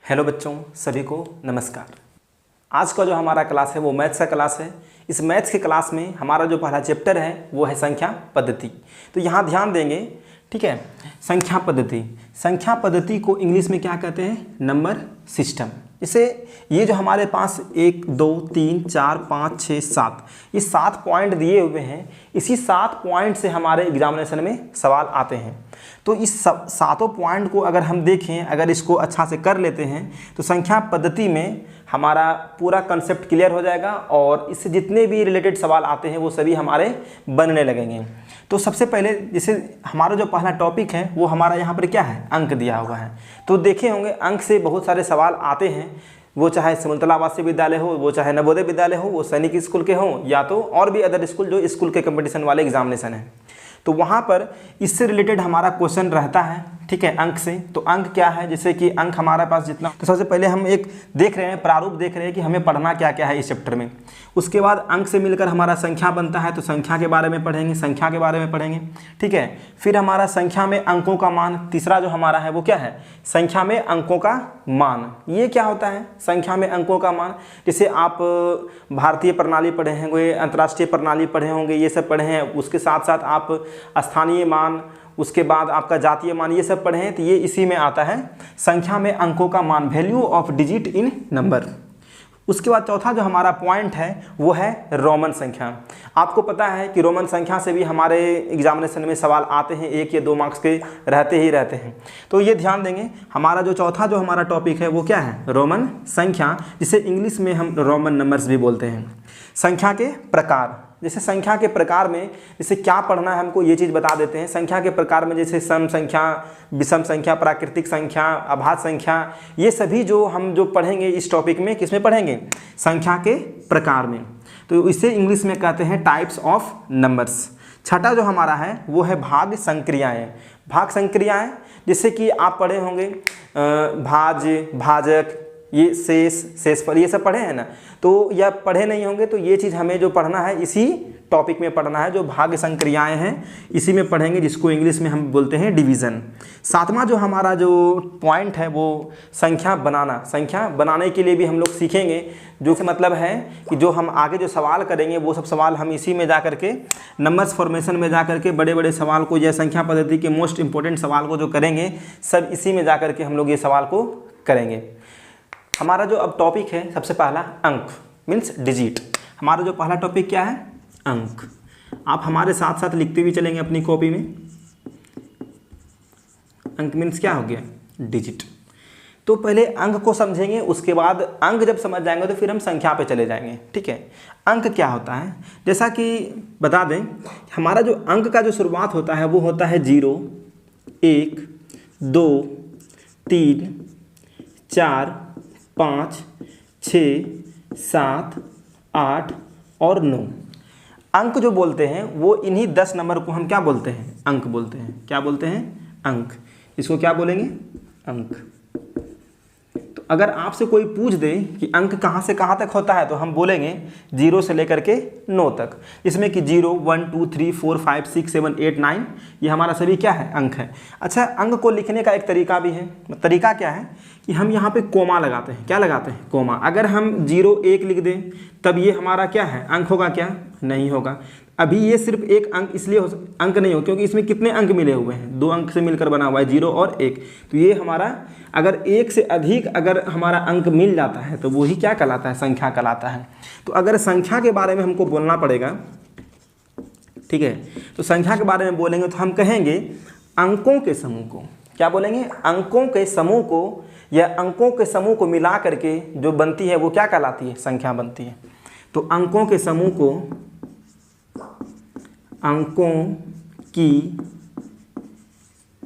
Hello बच्चों, सभी को नमस्कार। आज का जो हमारा क्लास है वो मैथ्स का क्लास है। इस मैथ्स के क्लास में हमारा जो पहला चैप्टर है वो है संख्या पद्धति। तो यहाँ ध्यान देंगे, ठीक है। संख्या पद्धति को इंग्लिश में क्या कहते हैं? Number system. इसे ये जो हमारे पास 1 2 3 4 5 6 7 ये 7 पॉइंट दिए हुए हैं। इसी 7 पॉइंट से हमारे एग्जामिनेशन में सवाल आते हैं। तो इस सातों पॉइंट को अगर हम देखें, अगर इसको अच्छा से कर लेते हैं तो संख्या पद्धति में हमारा पूरा कंसेप्ट क्लियर हो जाएगा और इससे जितने भी रिलेटेड सवाल आते हैं वो सभी हमारे बनने लगेंगे। तो सबसे पहले जैसे हमारा जो पहला टॉपिक है वो हमारा यहाँ पर क्या है? अंक दिया हुआ है। तो देखे होंगे अंक से बहुत सारे सवाल आते हैं, वो चाहे सिमुलतला आवासीय विद्यालय हो, वो चाहे नवोदय विद्यालय हो, वो सैनिक स्कूल के हों, या तो और भी अदर स्कूल जो स्कूल के कंपटीशन वाले एग्जामिनेशन है। तो वहाँ पर इससे रिलेटेड हमारा क्वेश्चन रहता है, ठीक है, अंक से। तो अंक क्या है? जैसे कि अंक हमारे पास जितना, तो सबसे पहले हम एक देख रहे हैं, प्रारूप देख रहे हैं कि हमें पढ़ना क्या क्या है इस चैप्टर में। उसके बाद अंक से मिलकर हमारा संख्या बनता है, तो संख्या के बारे में पढ़ेंगे, संख्या के बारे में पढ़ेंगे, ठीक है। फिर हमारा संख्या में अंकों का मान, तीसरा जो हमारा है वो क्या है? संख्या में अंकों का मान। ये क्या होता है संख्या में अंकों का मान? जैसे आप भारतीय प्रणाली पढ़े होंगे, अंतर्राष्ट्रीय प्रणाली पढ़े होंगे, ये सब पढ़े हैं। उसके साथ साथ आप स्थानीय मान, उसके बाद आपका जातीय मान, ये सब पढ़े हैं। तो ये इसी में आता है संख्या में अंकों का मान, value of digit in number. उसके बाद चौथा जो हमारा पॉइंट है वो है रोमन संख्या। आपको पता है कि रोमन संख्या से भी हमारे एग्जामिनेशन में सवाल आते हैं, 1 या 2 मार्क्स के रहते ही रहते हैं। तो ये ध्यान देंगे, हमारा जो चौथा जो हमारा टॉपिक है वो क्या है? रोमन संख्या, जिसे इंग्लिश में हम रोमन नंबर्स भी बोलते हैं। संख्या के प्रकार, जैसे संख्या के प्रकार में जैसे क्या पढ़ना है हमको, ये चीज़ बता देते हैं। संख्या के प्रकार में जैसे सम संख्या, विषम संख्या, प्राकृतिक संख्या, अभाज्य संख्या, ये सभी जो हम जो पढ़ेंगे इस टॉपिक में, किस में पढ़ेंगे? संख्या के प्रकार में। तो इसे इंग्लिश में कहते हैं टाइप्स ऑफ नंबर्स। छठा जो हमारा है वो है भाग संक्रियाएँ। भाग संक्रियाएँ जैसे कि आप पढ़े होंगे भाज्य, भाजक, ये शेषफल, ये सब पढ़े हैं ना। तो या पढ़े नहीं होंगे तो ये चीज़ हमें जो पढ़ना है इसी टॉपिक में पढ़ना है, जो भाग संक्रियाएं हैं इसी में पढ़ेंगे, जिसको इंग्लिश में हम बोलते हैं डिवीज़न। सातवां जो हमारा जो पॉइंट है वो संख्या बनाना। संख्या बनाने के लिए भी हम लोग सीखेंगे, जो कि मतलब है कि जो हम आगे जो सवाल करेंगे वो सब सवाल हम इसी में जा करके नंबर्स फॉर्मेशन में जा करके बड़े बड़े सवाल को, या संख्या पद्धति के मोस्ट इंपॉर्टेंट सवाल को जो करेंगे सब इसी में जा करके हम लोग ये सवाल को करेंगे। हमारा जो अब टॉपिक है सबसे पहला अंक मीन्स डिजिट। हमारा जो पहला टॉपिक क्या है? अंक। आप हमारे साथ साथ लिखते भी चलेंगे अपनी कॉपी में। अंक मीन्स क्या हो गया? डिजिट। तो पहले अंक को समझेंगे, उसके बाद अंक जब समझ जाएंगे तो फिर हम संख्या पे चले जाएंगे, ठीक है। अंक क्या होता है? जैसा कि बता दें, हमारा जो अंक का जो शुरुआत होता है वो होता है 0 1 2 3 4 5 6 7 8 और 9। अंक जो बोलते हैं वो इन्हीं 10 नंबर को हम क्या बोलते हैं? अंक बोलते हैं। क्या बोलते हैं? अंक। इसको क्या बोलेंगे? अंक। तो अगर आपसे कोई पूछ दे कि अंक कहाँ से कहाँ तक होता है तो हम बोलेंगे 0 से लेकर के 9 तक, जिसमें कि 0 1 2 3 4 5 6 7 8 9 ये हमारा सभी क्या है? अंक है। अच्छा, अंक को लिखने का एक तरीका भी है। तरीका क्या है कि हम यहाँ पे कोमा लगाते हैं। क्या लगाते हैं? कोमा। अगर हम 0 1 लिख दें तब ये हमारा क्या है? अंक होगा क्या? नहीं होगा। अभी ये सिर्फ एक अंक इसलिए अंक नहीं हो क्योंकि इसमें कितने अंक मिले हुए हैं? 2 अंक से मिलकर बना हुआ है, 0 और 1। तो ये हमारा अगर 1 से अधिक अगर हमारा अंक मिल जाता है तो वही क्या कहलाता है? संख्या कहलाता है। तो अगर संख्या के बारे में हमको बोलना पड़ेगा, ठीक है, तो संख्या के बारे में बोलेंगे तो हम कहेंगे अंकों के समूह को। क्या बोलेंगे? अंकों के समूह को, या अंकों के समूह को मिला करके जो बनती है वो क्या कहलाती है? संख्या बनती है। तो अंकों के समूह को, अंकों की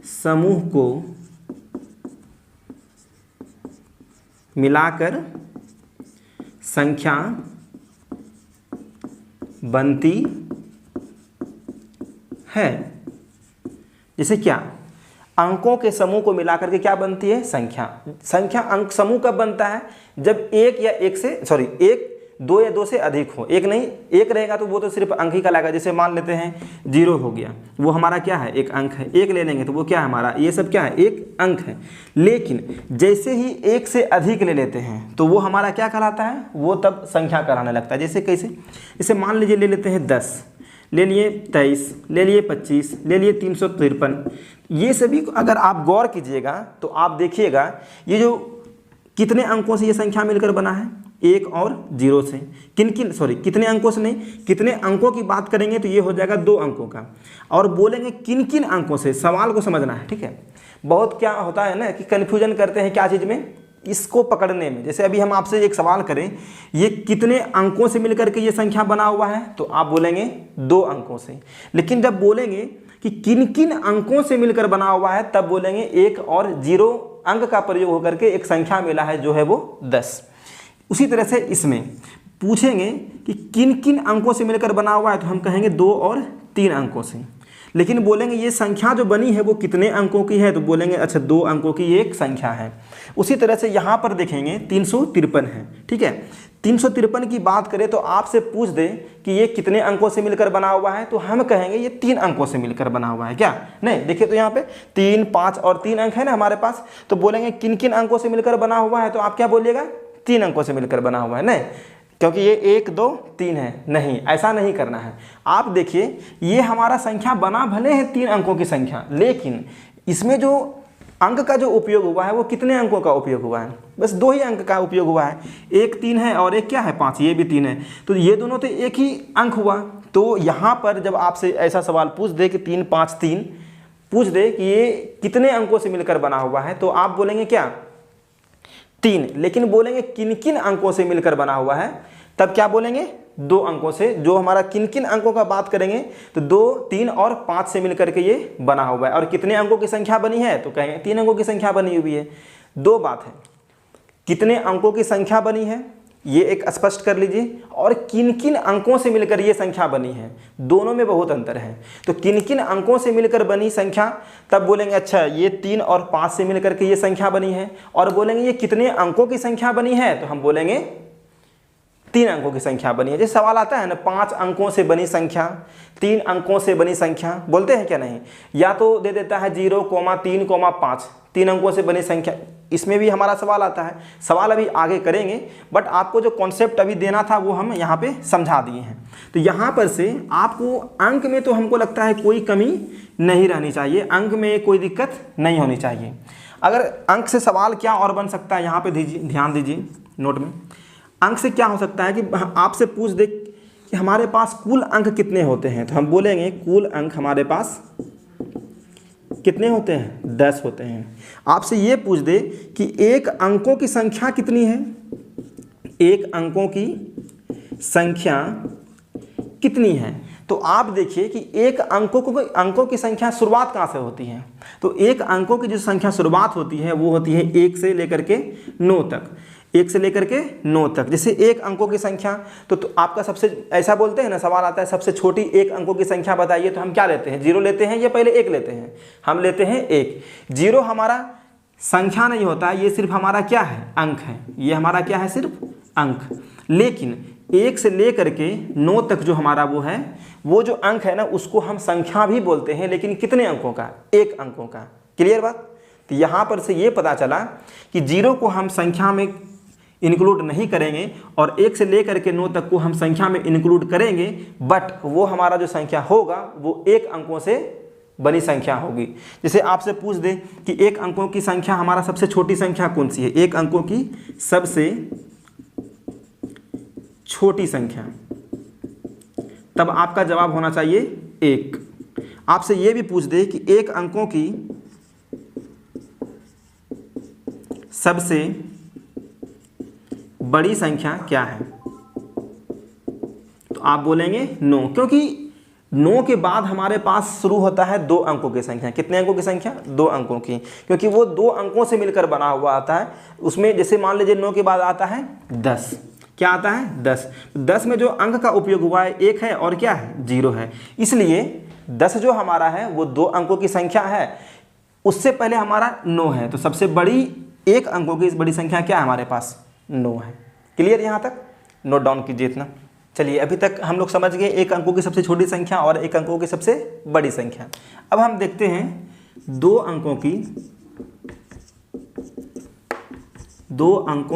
समूह को मिलाकर संख्या बनती है। जैसे क्या? अंकों के समूह को मिलाकर के क्या बनती है? संख्या। संख्या अंक समूह कब बनता है? जब एक 2 या 2 से अधिक हो, एक नहीं, एक रहेगा तो वो तो सिर्फ अंक ही कहलाएगा। जैसे मान लेते हैं 0 हो गया, वो हमारा क्या है, एक अंक है। 1 ले लेंगे तो वो क्या है हमारा, ये सब क्या है, एक अंक है। लेकिन जैसे ही 1 से अधिक ले लेते हैं तो वो हमारा क्या कहलाता है, वो तब संख्या कहलाने लगता है। जैसे कैसे, जैसे मान लीजिए ले लेते हैं 10, ले लिए 23, ले लिए 25, ले लिए 353। ये सभी अगर आप गौर कीजिएगा तो आप देखिएगा ये जो कितने अंकों से ये संख्या मिलकर बना है, 1 और 0 से। कितने अंकों से नहीं, कितने अंकों की बात करेंगे तो ये हो जाएगा 2 अंकों का। और बोलेंगे किन किन अंकों से, सवाल को समझना है, ठीक है। बहुत क्या होता है ना कि कन्फ्यूजन करते हैं क्या चीज़ में, इसको पकड़ने में। जैसे अभी हम आपसे एक सवाल करें, ये कितने अंकों से मिलकर के ये संख्या बना हुआ है, तो आप बोलेंगे 2 अंकों से। लेकिन जब बोलेंगे कि किन किन अंकों से मिलकर बना हुआ है, तब बोलेंगे 1 और 0 अंक का प्रयोग होकर के एक संख्या मिला है जो है वो 10। उसी तरह से इसमें पूछेंगे कि किन किन अंकों से मिलकर बना हुआ है, तो हम कहेंगे 2 और 3 अंकों से। लेकिन बोलेंगे ये संख्या जो बनी है वो कितने अंकों की है, तो बोलेंगे अच्छा 2 अंकों की एक संख्या है। उसी तरह से यहाँ पर देखेंगे 353 है, ठीक है। 353 की बात करें तो आपसे पूछ दे कि ये कितने अंकों से मिलकर बना हुआ है, तो हम कहेंगे ये 3 अंकों से मिलकर बना हुआ है। क्या नहीं, देखिए तो यहाँ पे 3, 5 और 3 अंक है ना हमारे पास, तो बोलेंगे किन किन अंकों से मिलकर बना हुआ है, तो आप क्या बोलिएगा, 3 अंकों से मिलकर बना हुआ है। नहीं, क्योंकि ये 1, 2, 3 है, नहीं, ऐसा नहीं करना है। आप देखिए ये हमारा संख्या बना भले है 3 अंकों की संख्या, लेकिन इसमें जो अंक का जो उपयोग हुआ है वो कितने अंकों का उपयोग हुआ है, बस 2 ही अंक का उपयोग हुआ है। एक 3 है और एक क्या है 5, ये भी 3 है, तो ये दोनों तो एक ही अंक हुआ। तो यहाँ पर जब आपसे ऐसा सवाल पूछ दे कि 3, 5, 3 पूछ दे कि ये कितने अंकों से मिलकर बना हुआ है, तो आप बोलेंगे क्या, 3। लेकिन बोलेंगे किन किन अंकों से मिलकर बना हुआ है, तब क्या बोलेंगे, 2 अंकों से। जो हमारा किन किन अंकों का बात करेंगे तो 2, 3 और 5 से मिलकर के ये बना हुआ है। और कितने अंकों की संख्या बनी है, तो कहेंगे 3 अंकों की संख्या बनी हुई है। 2 बात है, कितने अंकों की संख्या बनी है ये एक स्पष्ट कर लीजिए, और किन किन अंकों से मिलकर ये संख्या बनी है, दोनों में बहुत अंतर है। तो किन किन अंकों से मिलकर बनी संख्या, तब बोलेंगे अच्छा ये 3 और 5 से मिलकर के ये संख्या बनी है। और बोलेंगे ये कितने अंकों की संख्या बनी है, तो हम बोलेंगे 3 अंकों की संख्या बनी है। जैसे सवाल आता है ना, 5 अंकों से बनी संख्या, 3 अंकों से बनी संख्या, बोलते हैं क्या नहीं, या तो दे देता है 0,3,5, 3 अंकों से बनी संख्या। इसमें भी हमारा सवाल आता है, सवाल अभी आगे करेंगे, बट आपको जो कॉन्सेप्ट अभी देना था वो हम यहाँ पे समझा दिए हैं। तो यहाँ पर से आपको अंक में तो हमको लगता है कोई कमी नहीं रहनी चाहिए, अंक में कोई दिक्कत नहीं होनी चाहिए। अगर अंक से सवाल क्या और बन सकता है, यहाँ पे ध्यान दीजिए नोट में, अंक से क्या हो सकता है कि आपसे पूछ दे कि हमारे पास कुल अंक कितने होते हैं, तो हम बोलेंगे कुल अंक हमारे पास कितने होते हैं, 10 होते हैं। आपसे ये पूछ दे कि 1 अंकों की संख्या कितनी है, 1 अंकों की संख्या कितनी है, तो आप देखिए कि 1 अंकों की संख्या शुरुआत कहाँ से होती है, तो 1 अंकों की जो संख्या शुरुआत होती है वो होती है 1 से लेकर के 9 तक, 1 से लेकर के 9 तक। जैसे 1 अंकों की संख्या तो आपका सबसे, ऐसा बोलते हैं ना, सवाल आता है सबसे छोटी 1 अंकों की संख्या बताइए, तो हम क्या लेते हैं, 0 लेते हैं या पहले 1 लेते हैं, हम लेते हैं 1। 0 हमारा संख्या नहीं होता है, ये सिर्फ हमारा क्या है, अंक है, ये हमारा क्या है, सिर्फ अंक। लेकिन 1 से लेकर के 9 तक जो हमारा वो है, वो जो अंक है ना, उसको हम संख्या भी बोलते हैं, लेकिन कितने अंकों का, 1 अंकों का। क्लियर बात। तो यहाँ पर से ये पता चला कि 0 को हम संख्या में इंक्लूड नहीं करेंगे और 1 से लेकर के 9 तक को हम संख्या में इंक्लूड करेंगे, बट वो हमारा जो संख्या होगा वो 1 अंकों से बनी संख्या होगी। जैसे आपसे पूछ दे कि 1 अंकों की संख्या हमारा सबसे छोटी संख्या कौन सी है, 1 अंकों की सबसे छोटी संख्या, तब आपका जवाब होना चाहिए 1। आपसे ये भी पूछ दे कि 1 अंकों की सबसे बड़ी संख्या क्या है, तो आप बोलेंगे 9, क्योंकि 9 के बाद हमारे पास शुरू होता है 2 अंकों की संख्या। कितने अंकों की संख्या, 2 अंकों की, क्योंकि वो 2 अंकों से मिलकर बना हुआ आता है। उसमें जैसे मान लीजिए 9 के बाद आता है 10, क्या आता है 10। 10 में जो अंक का उपयोग हुआ है 1 है और क्या है 0 है, इसलिए 10 जो हमारा है वो 2 अंकों की संख्या है। उससे पहले हमारा 9 है, तो सबसे बड़ी 1 अंकों की बड़ी संख्या क्या है हमारे पास, 9 है। क्लियर यहाँ तक। नोट डाउन कीजिए इतना। चलिए अभी तक हम लोग समझ गए एक अंकों की सबसे छोटी संख्या और एक अंकों की सबसे बड़ी संख्या। अब हम देखते हैं दो अंकों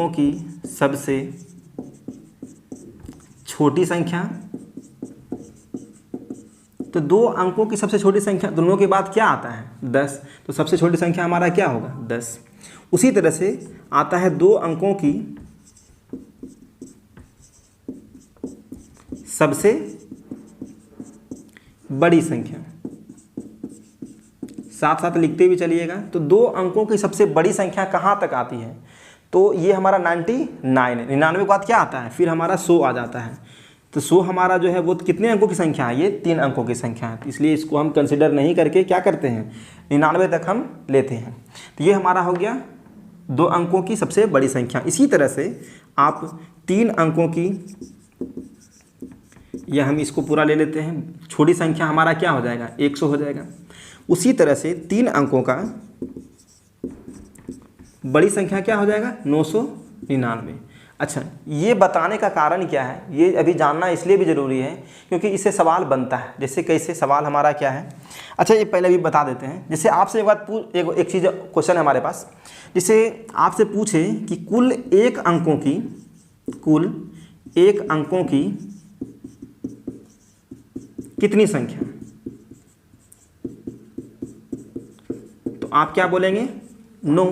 की सबसे छोटी संख्या। तो दो अंकों की सबसे छोटी संख्या दोनों के बाद क्या आता है 10, तो सबसे छोटी संख्या हमारा क्या होगा 10। उसी तरह से आता है दो अंकों की सबसे बड़ी संख्या, साथ साथ लिखते भी चलिएगा। तो दो अंकों की सबसे बड़ी संख्या कहाँ तक आती है, तो ये हमारा 99 है। 99 के बाद क्या आता है, फिर हमारा 100 आ जाता है। तो 100 हमारा जो है वो कितने अंकों की संख्या है, ये 3 अंकों की संख्या है। इसलिए इसको हम कंसिडर नहीं करके क्या करते हैं 99 तक हम लेते हैं। तो ये हमारा हो गया दो अंकों की सबसे बड़ी संख्या। इसी तरह से आप 3 अंकों की, या हम इसको पूरा ले लेते हैं, छोटी संख्या हमारा क्या हो जाएगा 100 हो जाएगा। उसी तरह से 3 अंकों का बड़ी संख्या क्या हो जाएगा 999। अच्छा, ये बताने का कारण क्या है, ये अभी जानना इसलिए भी ज़रूरी है क्योंकि इससे सवाल बनता है। जैसे कैसे सवाल हमारा क्या है, अच्छा ये पहले भी बता देते हैं। जैसे आपसे एक बात एक चीज़ क्वेश्चन है हमारे पास, जैसे आपसे पूछे कि कुल एक अंकों की कितनी संख्या, तो आप क्या बोलेंगे 9।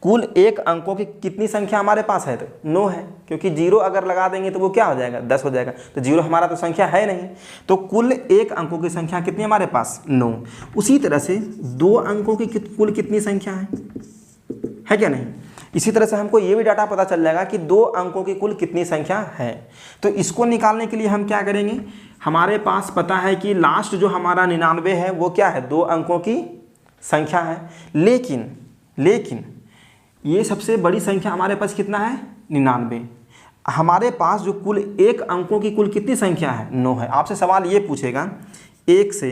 कुल एक अंकों की कितनी संख्या हमारे पास है, तो 9 है, क्योंकि 0 अगर लगा देंगे तो वो क्या हो जाएगा 10 हो जाएगा। तो 0 हमारा तो संख्या है नहीं, तो कुल एक अंकों की संख्या कितनी हमारे पास 9। उसी तरह से दो अंकों की कुल कितनी संख्या है क्या नहीं। इसी तरह से हमको ये भी डाटा पता चल जाएगा कि दो अंकों की कुल कितनी संख्या है। तो इसको निकालने के लिए हम क्या करेंगे, हमारे पास पता है कि लास्ट जो हमारा 99 है वो क्या है, दो अंकों की संख्या है। लेकिन ये सबसे बड़ी संख्या हमारे पास कितना है 99। हमारे पास जो कुल एक अंकों की कुल कितनी संख्या है 9 है। आपसे सवाल ये पूछेगा 1 से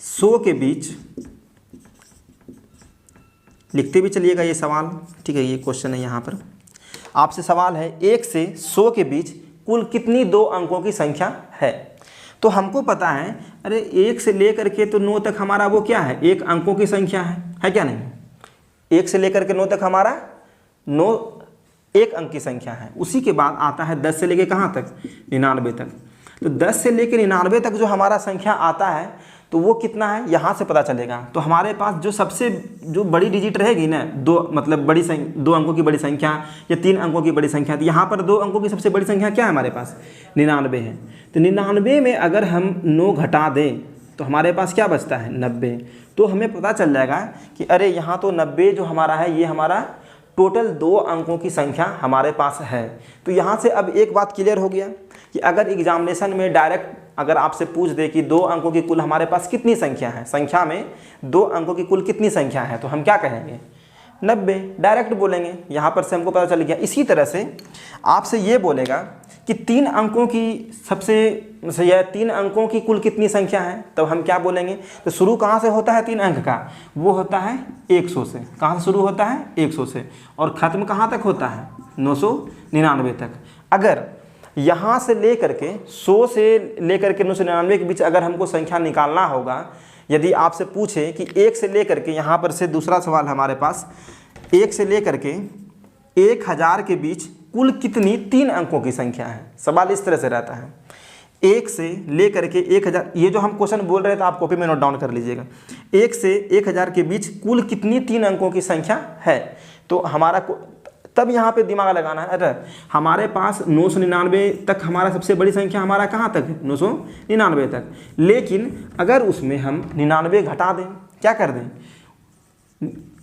100 के बीच, लिखते भी चलिएगा ये सवाल, ठीक है, ये क्वेश्चन है यहाँ पर। आपसे सवाल है 1 से 100 के बीच कुल कितनी दो अंकों की संख्या है। तो हमको पता है, अरे 1 से लेकर के तो 9 तक हमारा वो क्या है, एक अंकों की संख्या है क्या नहीं। 1 से लेकर के 9 तक हमारा 9 एक अंक की संख्या है। उसी के बाद आता है 10 से लेकर कहाँ तक 99 तक। तो 10 से लेकर 99 तक जो हमारा संख्या आता है तो वो कितना है, यहाँ से पता चलेगा। तो हमारे पास जो बड़ी डिजिट रहेगी ना, दो अंकों की बड़ी संख्या या 3 अंकों की बड़ी संख्या, तो यहाँ पर 2 अंकों की सबसे बड़ी संख्या क्या है हमारे पास 99 है। तो 99 में अगर हम 9 घटा दें तो हमारे पास क्या बचता है 90। तो हमें पता चल जाएगा कि अरे यहाँ तो 90 जो हमारा है ये हमारा टोटल 2 अंकों की संख्या हमारे पास है। तो यहाँ से अब एक बात क्लियर हो गया कि अगर एग्जामिनेशन में डायरेक्ट अगर आपसे पूछ दे कि 2 अंकों की कुल हमारे पास कितनी संख्या है, संख्या में 2 अंकों की कुल कितनी संख्या है, तो हम क्या कहेंगे 90, डायरेक्ट बोलेंगे। यहाँ पर से हमको पता चल गया। इसी तरह से आपसे ये बोलेगा कि 3 अंकों की कुल कितनी संख्या है, तब हम क्या बोलेंगे। तो शुरू कहाँ से होता है 3 अंक का, वो होता है 100 से। कहाँ से शुरू होता है 100 से, और ख़त्म कहाँ तक होता है 999 तक। अगर यहाँ से लेकर के 100 से लेकर के 999 के बीच अगर हमको संख्या निकालना होगा, यदि आपसे पूछे कि 1 से लेकर के, यहाँ पर से दूसरा सवाल हमारे पास, 1 से लेकर के 1000 के बीच कुल कितनी 3 अंकों की संख्या है। सवाल इस तरह से रहता है, 1 से लेकर के 1000, ये जो हम क्वेश्चन बोल रहे थे आप कॉपी में नोट डाउन कर लीजिएगा। 1 से 1000 के बीच कुल कितनी 3 अंकों की संख्या है। तो हमारा तब यहाँ पे दिमाग लगाना है, अरे हमारे पास 999 तक हमारा सबसे बड़ी संख्या हमारा कहाँ तक है 999 तक। लेकिन अगर उसमें हम 99 घटा दें, क्या कर दें,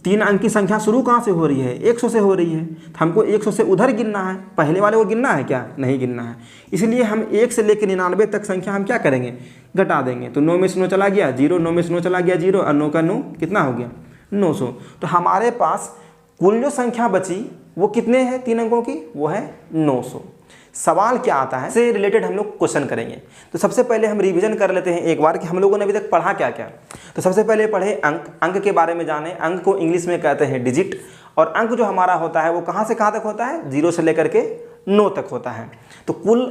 3 अंक की संख्या शुरू कहाँ से हो रही है 100 से हो रही है, तो हमको 100 से उधर गिनना है, पहले वाले को गिनना है क्या, नहीं गिनना है। इसलिए हम 1 से लेकर 99 तक संख्या हम क्या करेंगे, घटा देंगे। तो 9 में से 9 चला गया 0, 9 में से 9 चला गया 0, और 9 का 9 कितना हो गया 900। तो हमारे पास कुल जो संख्या बची वो कितने हैं 3 अंकों की, वो है 900। सवाल क्या आता है से रिलेटेड हम लोग क्वेश्चन करेंगे। तो सबसे पहले हम रिवीजन कर लेते हैं एक बार कि हम लोगों ने अभी तक पढ़ा क्या क्या। तो सबसे पहले पढ़े अंक के बारे में जाने। अंक को इंग्लिश में कहते हैं डिजिट, और अंक जो हमारा होता है वो कहाँ से कहाँ तक होता है 0 से लेकर के 9 तक होता है। तो कुल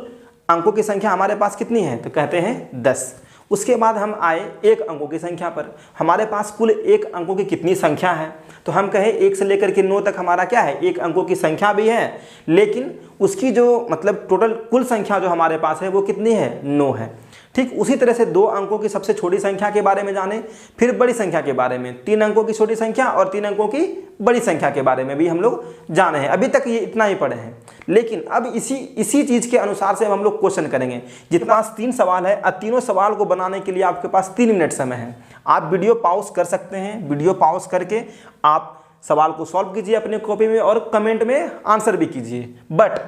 अंकों की संख्या हमारे पास कितनी है, तो कहते हैं 10। उसके बाद हम आए एक अंकों की संख्या पर। हमारे पास कुल एक अंकों की कितनी संख्या है, तो हम कहें 1 से लेकर के 9 तक हमारा क्या है, एक अंकों की संख्या भी है, लेकिन उसकी जो मतलब टोटल कुल संख्या जो हमारे पास है वो कितनी है, 9 है। ठीक उसी तरह से 2 अंकों की सबसे छोटी संख्या के बारे में जाने, फिर बड़ी संख्या के बारे में, 3 अंकों की छोटी संख्या और 3 अंकों की बड़ी संख्या के बारे में भी हम लोग जाने हैं। अभी तक ये इतना ही पढ़े हैं, लेकिन अब इसी चीज़ के अनुसार से हम लोग क्वेश्चन करेंगे। जितना 3 सवाल है, तीनों सवाल को बनाने के लिए आपके पास 3 मिनट समय है। आप वीडियो पॉज कर सकते हैं, वीडियो पॉज करके आप सवाल को सॉल्व कीजिए अपने कॉपी में और कमेंट में आंसर भी कीजिए। बट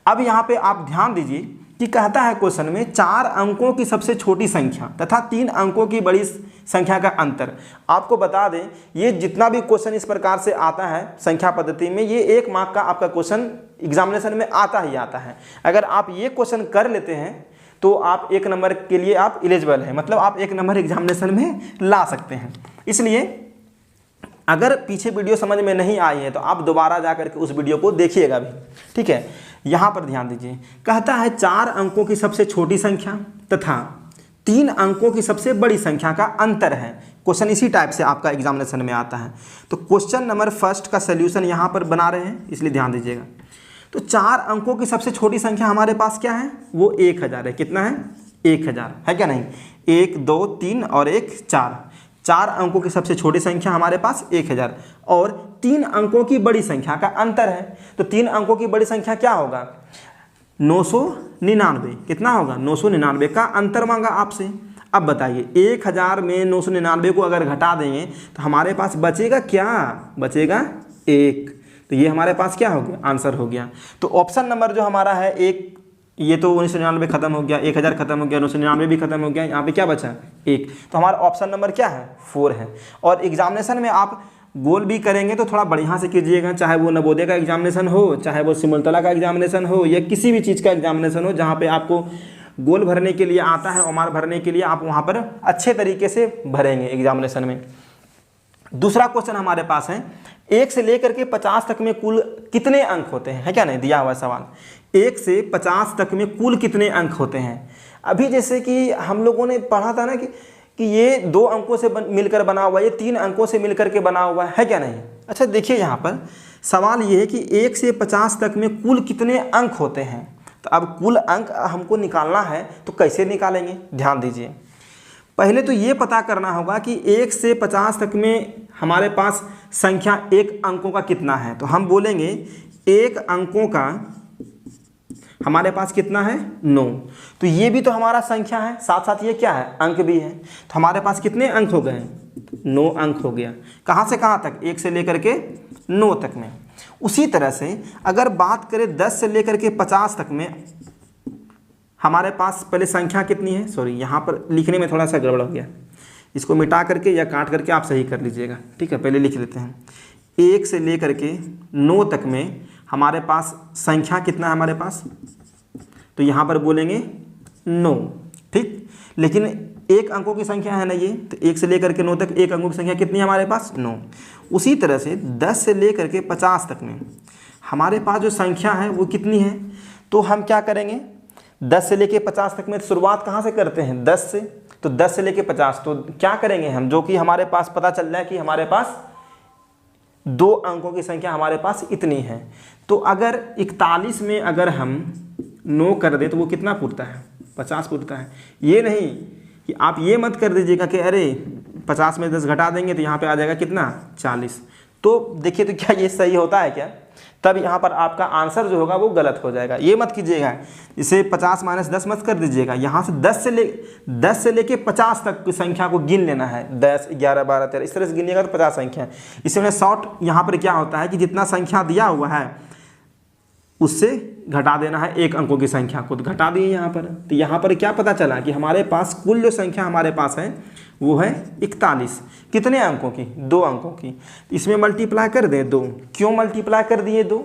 अब यहाँ पे आप ध्यान दीजिए कि कहता है क्वेश्चन में 4 अंकों की सबसे छोटी संख्या तथा 3 अंकों की बड़ी संख्या का अंतर। आपको बता दें, ये जितना भी क्वेश्चन इस प्रकार से आता है संख्या पद्धति में, ये 1 मार्क का आपका क्वेश्चन एग्जामिनेशन में आता ही आता है। अगर आप ये क्वेश्चन कर लेते हैं तो आप 1 नंबर के लिए आप एलिजिबल हैं, मतलब आप 1 नंबर एग्जामिनेशन में ला सकते हैं। इसलिए अगर पीछे वीडियो समझ में नहीं आई है तो आप दोबारा जा करके उस वीडियो को देखिएगा भी। ठीक है, यहाँ पर ध्यान दीजिए, कहता है 4 अंकों की सबसे छोटी संख्या तथा 3 अंकों की सबसे बड़ी संख्या का अंतर है। क्वेश्चन इसी टाइप से आपका एग्जामिनेशन में आता है। तो क्वेश्चन नंबर फर्स्ट का सोल्यूशन यहाँ पर बना रहे हैं, इसलिए ध्यान दीजिएगा। तो 4 अंकों की सबसे छोटी संख्या हमारे पास क्या है, वो 1000 है। कितना है, 1000 है क्या नहीं, 1 2 3 और 1 4। 4 अंकों की सबसे छोटी संख्या हमारे पास 1000 और 3 अंकों की बड़ी संख्या का अंतर है। तो 3 अंकों की बड़ी संख्या क्या होगा, 999। कितना होगा, 999 का अंतर मांगा आपसे। अब बताइए 1000 में 999 को अगर घटा देंगे तो हमारे पास बचेगा क्या, बचेगा 1। तो ये हमारे पास क्या हो गया, आंसर हो गया। तो ऑप्शन नंबर जो हमारा है 1, ये तो 1999 खत्म हो गया, 1000 खत्म हो गया, 999 भी खत्म हो गया, यहाँ पे क्या बचा 1। तो हमारा ऑप्शन नंबर क्या है, 4 है। और एग्जामिनेशन में आप गोल भी करेंगे तो थोड़ा बढ़िया से कीजिएगा, चाहे वो नवोदय का एग्जामिनेशन हो, चाहे वो सिमुलतला का एग्जामिनेशन हो, या किसी भी चीज़ का एग्जामिनेशन हो जहाँ पे आपको गोल भरने के लिए आता है, ओमार भरने के लिए, आप वहाँ पर अच्छे तरीके से भरेंगे एग्जामिनेशन में। दूसरा क्वेश्चन हमारे पास है 1 से लेकर के 50 तक में कुल कितने अंक होते हैं, है क्या नहीं, दिया हुआ सवाल। 1 से 50 तक में कुल कितने अंक होते हैं। अभी जैसे कि हम लोगों ने पढ़ा था ना कि ये 2 अंकों से मिलकर बना हुआ है, ये 3 अंकों से मिलकर के बना हुआ है क्या नहीं। अच्छा देखिए यहाँ पर सवाल ये है कि 1 से 50 तक में कुल कितने अंक होते हैं। तो अब कुल अंक हमको निकालना है, तो कैसे निकालेंगे, ध्यान दीजिए। पहले तो ये पता करना होगा कि 1 से 50 तक में हमारे पास संख्या 1 अंकों का कितना है। तो हम बोलेंगे 1 अंकों का हमारे पास कितना है, 9। तो ये भी तो हमारा संख्या है, साथ साथ ये क्या है, अंक भी है। तो हमारे पास कितने अंक हो गए, 9 अंक हो गया। कहाँ से कहाँ तक, 1 से लेकर के 9 तक में। उसी तरह से अगर बात करें 10 से लेकर के 50 तक में, हमारे पास पहले संख्या कितनी है, सॉरी यहाँ पर लिखने में थोड़ा सा गड़बड़ हो गया, इसको मिटा करके या काट करके आप सही कर लीजिएगा। ठीक है, पहले लिख लेते हैं। 1 से लेकर के 9 तक में हमारे पास संख्या कितना है हमारे पास, तो यहाँ पर बोलेंगे 9। ठीक, लेकिन 1 अंकों की संख्या है ना ये, तो 1 से लेकर के 9 तक 1 अंकों की संख्या कितनी है हमारे पास, 9। उसी तरह से 10 से लेकर के 50 तक में हमारे पास जो संख्या है वो कितनी है। तो हम क्या करेंगे, 10 से लेके 50 तक में शुरुआत कहाँ से करते हैं, 10 से। तो 10 से लेके 50, तो क्या करेंगे हम, जो कि हमारे पास पता चल रहा है कि हमारे पास 2 अंकों की संख्या हमारे पास इतनी है। तो अगर 41 में अगर हम 9 कर दें तो वो कितना पूछता है, 50 पूछता है। ये नहीं कि आप ये मत कर दीजिएगा कि अरे 50 में 10 घटा देंगे तो यहाँ पे आ जाएगा कितना, 40। तो देखिए, तो क्या ये सही होता है क्या, तब यहाँ पर आपका आंसर जो होगा वो गलत हो जाएगा। ये मत कीजिएगा, इसे 50 - 10 मत कर दीजिएगा। यहाँ से 10 से लेके 50 तक की संख्या को गिन लेना है, 10 11 12 13 इस तरह से गिनिएगा तो 50 संख्या। इसमें शॉर्ट यहाँ पर क्या होता है कि जितना संख्या दिया हुआ है उससे घटा देना है 1 अंकों की संख्या को, तो घटा दिए यहाँ पर। तो यहाँ पर क्या पता चला कि हमारे पास कुल जो संख्या हमारे पास है वो है 41। कितने अंकों की, 2 अंकों की। इसमें मल्टीप्लाई कर दें 2। क्यों मल्टीप्लाई कर दिए 2,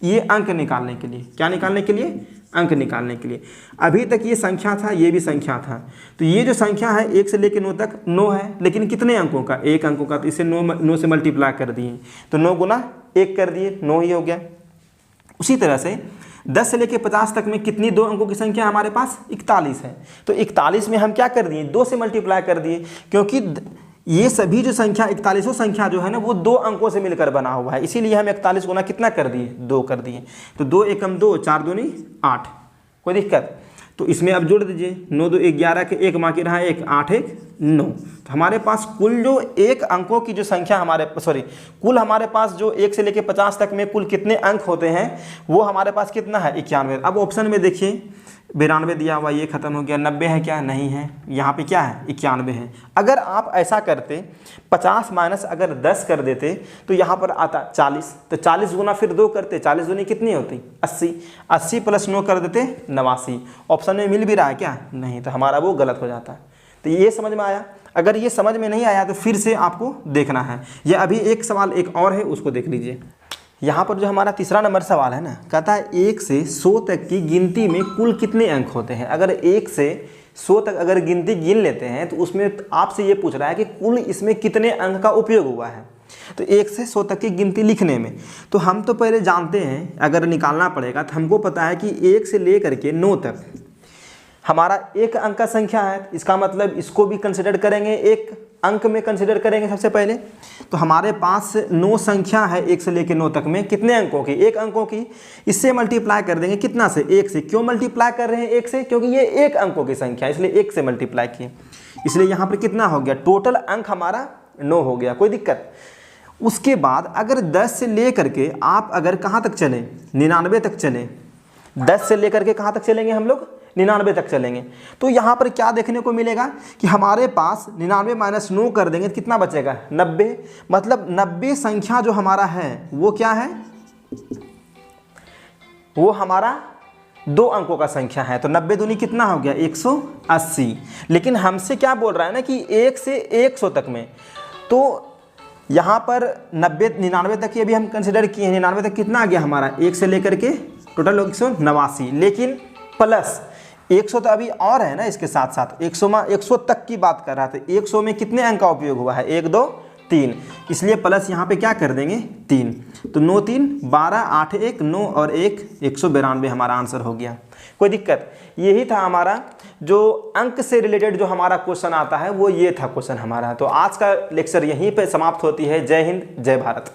ये अंक निकालने के लिए। क्या निकालने के लिए, अंक निकालने के लिए। अभी तक ये संख्या था, ये भी संख्या था। तो ये जो संख्या है 1 से लेकर 9 तक 9 है, लेकिन कितने अंकों का, 1 अंकों का। तो इसे 9 से मल्टीप्लाई कर दिए, तो 9 गुना 1 कर दिए, 9 ही हो गया। उसी तरह से 10 से लेकर 50 तक में कितनी दो अंकों की संख्या हमारे पास 41 है। तो 41 में हम क्या कर दिए, 2 से मल्टीप्लाई कर दिए, क्योंकि ये सभी जो संख्या 41 संख्या जो है ना वो 2 अंकों से मिलकर बना हुआ है, इसीलिए हम 41 गुना कितना कर दिए, 2 कर दिए। तो 2 एकम 2, 4 दूनी 8, कोई दिक्कत। तो इसमें अब जोड़ दीजिए, 9 2 11 के 1 बाकी रहा 1, 8 1 9। तो हमारे पास कुल जो एक अंकों की जो संख्या कुल हमारे पास जो 1 से लेकर 50 तक में कुल कितने अंक होते हैं वो हमारे पास कितना है, 91। अब ऑप्शन में देखिए 92 दिया हुआ, ये खत्म हो गया। 90 है क्या, नहीं है, यहाँ पे क्या है 91 है। अगर आप ऐसा करते 50 माइनस अगर 10 कर देते तो यहाँ पर आता 40, तो 40 गुना फिर 2 करते, 40 दूनी कितनी होती 80, 80 प्लस 9 कर देते 89। ऑप्शन में मिल भी रहा है क्या, नहीं, तो हमारा वो गलत हो जाता है। तो ये समझ में आया। अगर ये समझ में नहीं आया तो फिर से आपको देखना है। ये अभी एक सवाल एक और है, उसको देख लीजिए। यहाँ पर जो हमारा तीसरा नंबर सवाल है ना, कहता है 1 से 100 तक की गिनती में कुल कितने अंक होते हैं। अगर 1 से 100 तक अगर गिनती गिन लेते हैं तो उसमें आपसे ये पूछ रहा है कि कुल इसमें कितने अंक का उपयोग हुआ है। तो 1 से 100 तक की गिनती लिखने में तो हम तो पहले जानते हैं, अगर निकालना पड़ेगा तो हमको पता है कि 1 से लेकर के 9 तक हमारा एक अंक का संख्या है। इसका मतलब इसको भी कंसिडर करेंगे, एक अंक में कंसिडर करेंगे सबसे पहले। तो हमारे पास 9 संख्या है 1 से लेकर 9 तक में, कितने अंकों की, एक अंकों की। इससे मल्टीप्लाई कर देंगे कितना से, 1 से। क्यों मल्टीप्लाई कर रहे हैं 1 से, क्योंकि ये एक अंकों की संख्या है, इसलिए 1 से मल्टीप्लाई किए। इसलिए यहाँ पर कितना हो गया, टोटल अंक हमारा 9 हो गया, कोई दिक्कत। उसके बाद अगर 10 से लेकर के आप अगर कहाँ तक चले, 99 तक चले, 10 से लेकर के कहाँ तक चलेंगे हम लोग, 99 तक चलेंगे। तो यहाँ पर क्या देखने को मिलेगा कि हमारे पास 99 माइनस 9 कर देंगे तो कितना बचेगा 90। मतलब 90 संख्या जो हमारा है वो क्या है, वो हमारा 2 अंकों का संख्या है। तो 90 दूनी कितना हो गया 180। लेकिन हमसे क्या बोल रहा है ना कि 1 से 100 तक में, तो यहाँ पर 99 तक ये भी हम कंसिडर किए हैं। 99 तक कितना आ गया हमारा, 1 से लेकर के टोटल 189, लेकिन प्लस 100 तो अभी और है ना इसके साथ साथ, 100 तक की बात कर रहा था। 100 में कितने अंक का उपयोग हुआ है, 1 2 3, इसलिए प्लस यहाँ पे क्या कर देंगे 3। तो 9 3 12, 8 1 9 और 1 192 हमारा आंसर हो गया। कोई दिक्कत। यही था हमारा जो अंक से रिलेटेड जो हमारा क्वेश्चन आता है, वो ये था क्वेश्चन हमारा। तो आज का लेक्चर यहीं पे समाप्त होती है। जय हिंद, जय भारत।